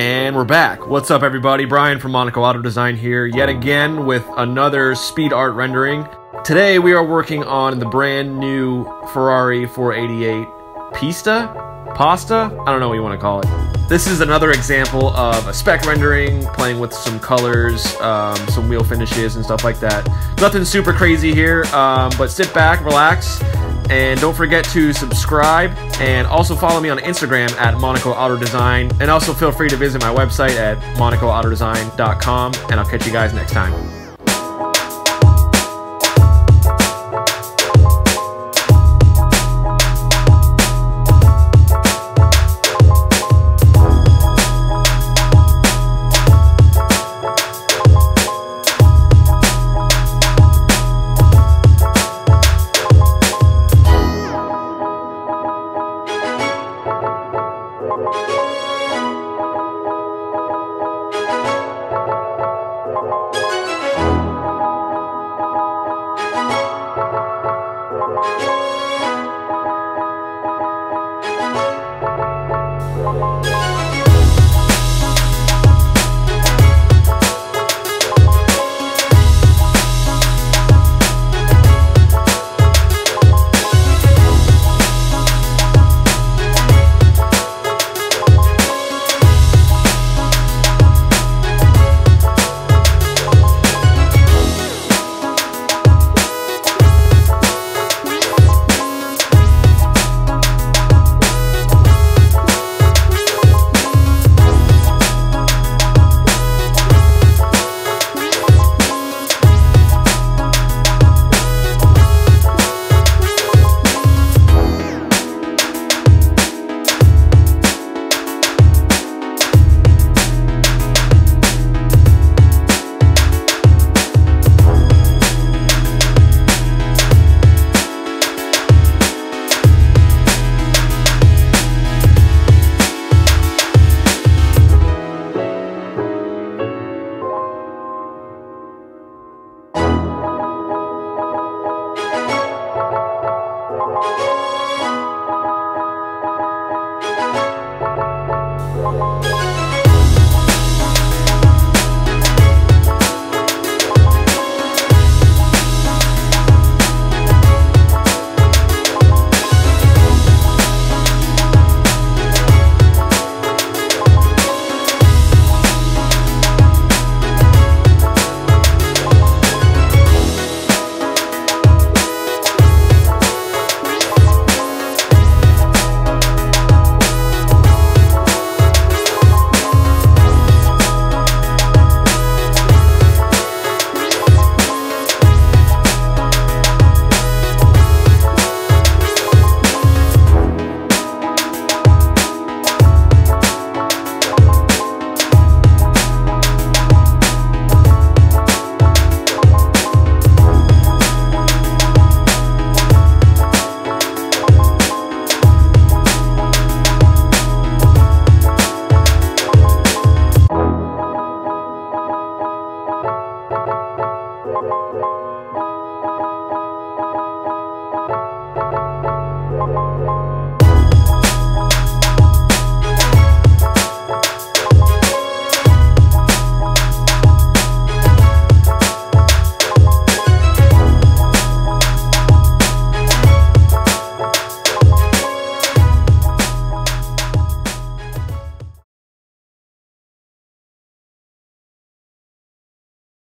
And we're back. What's up, everybody? Brian from Monaco Auto Design here, yet again with another speed art rendering. Today we are working on the brand new Ferrari 488 Pasta? I don't know what you want to call it. This is another example of a spec rendering, playing with some colors, some wheel finishes and stuff like that. Nothing super crazy here, but sit back, relax, and don't forget to subscribe, and also follow me on Instagram at Monaco Auto Design, and also feel free to visit my website at monacautodesign.com, and I'll catch you guys next time. We'll be right back.